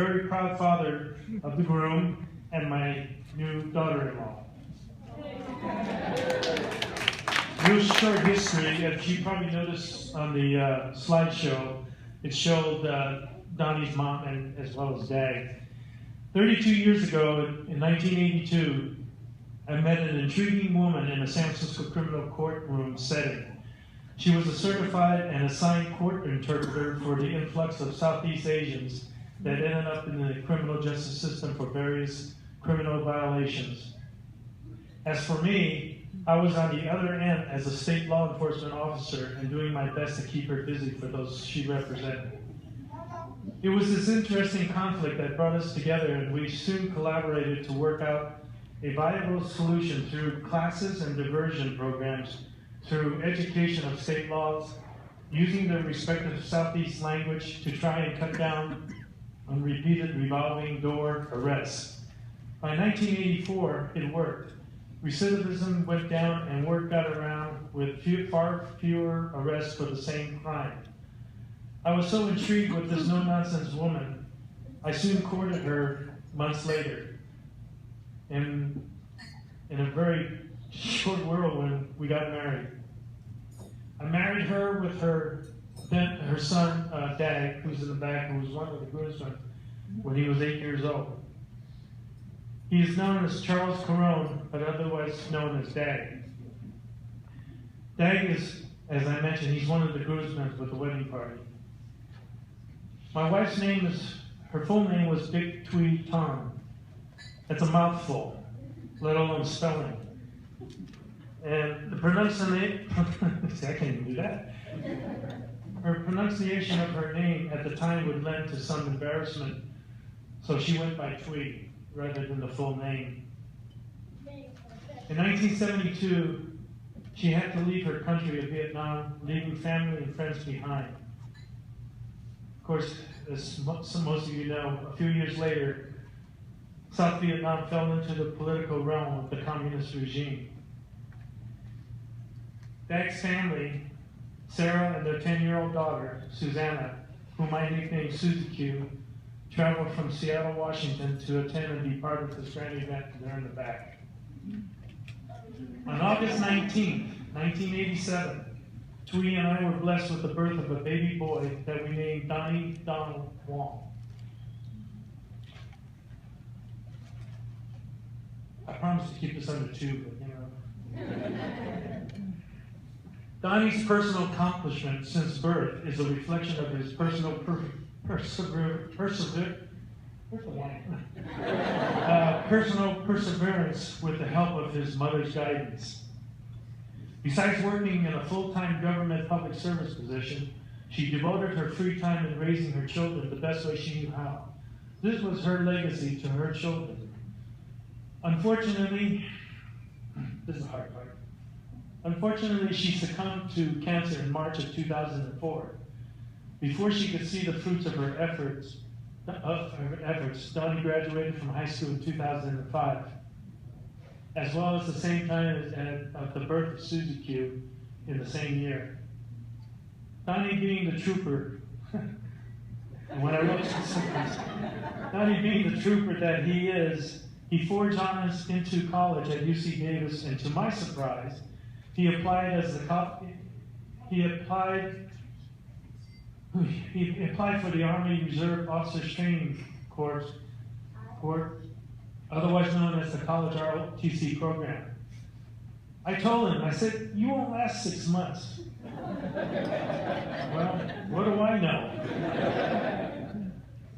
very proud father of the groom and my new daughter-in-law. Real short history, as you probably noticed on the slideshow, it showed Donnie's mom and as well as Dad. 32 years ago, in 1982, I met an intriguing woman in a San Francisco criminal courtroom setting. She was a certified and assigned court interpreter for the influx of Southeast Asians that ended up in the criminal justice system for various criminal violations. As for me, I was on the other end as a state law enforcement officer and doing my best to keep her busy for those she represented. It was this interesting conflict that brought us together, and we soon collaborated to work out a viable solution through classes and diversion programs, through education of state laws, using the respective Southeast language to try and cut down on repeated revolving door arrests. By 1984, it worked. Recidivism went down and word got around with far fewer arrests for the same crime. I was so intrigued with this no-nonsense woman, I soon courted her months later. In a very short whirlwind, we got married. I married her with her son, Dag, who's in the back, who was one of the groomsmen when he was 8 years old. He is known as Charles Carone, but otherwise known as Dag. Dag is, as I mentioned, he's one of the groomsmen with the wedding party. My wife's name is, her full name was Big Twee Tom. That's a mouthful, let alone spelling. And the pronunciation, I can't even do that. Her pronunciation of her name at the time would lend to some embarrassment, so she went by Twee rather than the full name. In 1972, she had to leave her country of Vietnam, leaving family and friends behind. Of course, as most of you know, a few years later, South Vietnam fell into the political realm of the communist regime. Dag's family, Sarah and their 10-year-old daughter, Susanna, whom I nicknamed Susie Q, traveled from Seattle, Washington to attend and be part of this grand event there in the back. On August 19, 1987, Twee and I were blessed with the birth of a baby boy that we named Doni Donald Wong. I promise to keep this under 2, but you know. Donnie's personal accomplishment since birth is a reflection of his personal perseverance with the help of his mother's guidance. Besides working in a full-time government public service position, she devoted her free time in raising her children the best way she knew how. This was her legacy to her children. Unfortunately, this is the hard part. Unfortunately, she succumbed to cancer in March of 2004. Before she could see the fruits of her efforts, Doni graduated from high school in 2005, as well as the same time as the birth of Susie Q in the same year. Doni being the trooper, and when I wrote this, Doni being the trooper that he is, he forged on us into college at UC Davis, and to my surprise, he applied for the Army Reserve Officers Training Corps, otherwise known as the College ROTC program. I told him, I said, you won't last 6 months. Well, what do I know?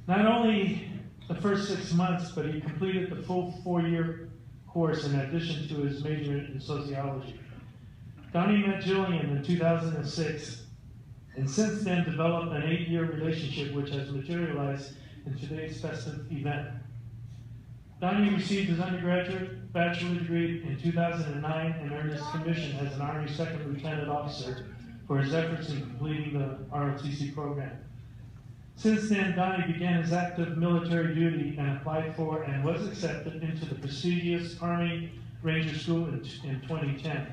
Not only the first 6 months, but he completed the full 4-year course in addition to his major in sociology. Doni met Gillian in 2006, and since then developed an 8-year relationship which has materialized in today's festive event. Doni received his undergraduate bachelor degree in 2009 and earned his commission as an Army Second Lieutenant Officer for his efforts in completing the ROTC program. Since then, Doni began his active military duty and applied for and was accepted into the prestigious Army Ranger School in 2010.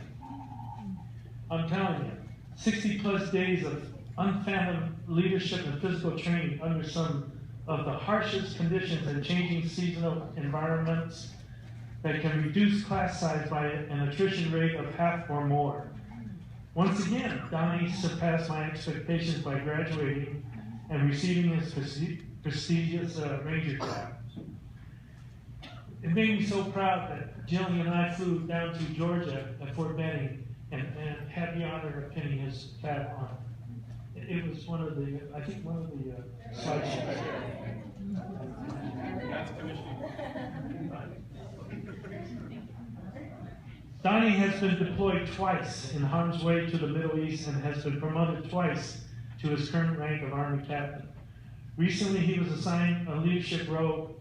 I'm telling you, 60-plus days of unfathomed leadership and physical training under some of the harshest conditions and changing seasonal environments that can reduce class size by an attrition rate of half or more. Once again, Doni surpassed my expectations by graduating and receiving his prestigious Ranger job. It made me so proud that Gillian and I flew down to Georgia at Fort Benning and had the honor of pinning his tab on. It was one of the, I think one of the slideshows. Doni has been deployed twice in harm's way to the Middle East and has been promoted twice to his current rank of Army Captain. Recently, he was assigned a leadership role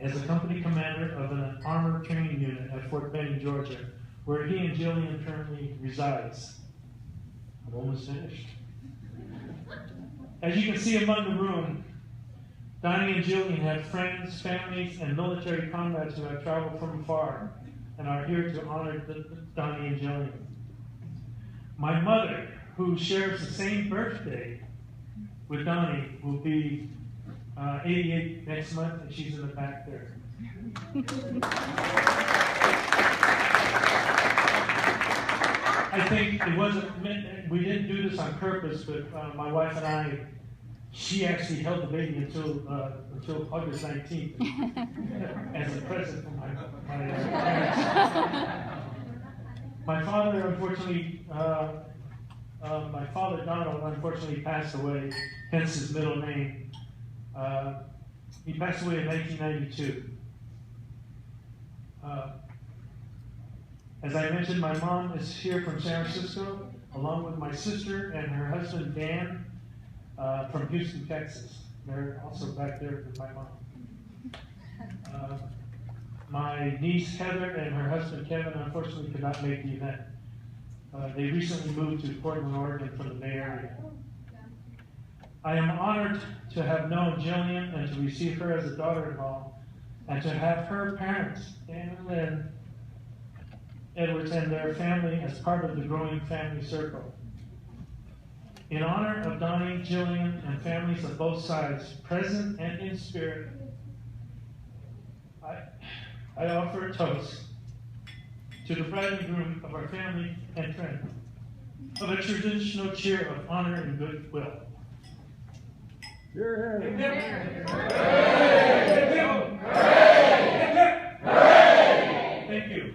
as a company commander of an armored training unit at Fort Benning, Georgia, where he and Gillian currently resides. I'm almost finished. As you can see among the room, Doni and Gillian have friends, families, and military comrades who have traveled from afar and are here to honor Doni and Gillian. My mother, who shares the same birthday with Doni, will be 88 next month, and she's in the back there. I think it wasn't meant, we didn't do this on purpose, but my wife and I, she actually held the baby until August 19th as a present from my parents. My father, unfortunately, my father Donald, unfortunately passed away, hence his middle name. He passed away in 1992. As I mentioned, my mom is here from San Francisco, along with my sister and her husband Dan from Houston, Texas. They're also back there with my mom. My niece Heather and her husband Kevin unfortunately could not make the event. They recently moved to Portland, Oregon from the Bay Area. I am honored to have known Gillian and to receive her as a daughter-in-law, and to have her parents, Dan and Lynn Edwards, and their family as part of the growing family circle. In honor of Doni, Gillian, and families of both sides, present and in spirit, I offer a toast to the bride and groom of our family and friends, of a traditional cheer of honor and goodwill. Thank you.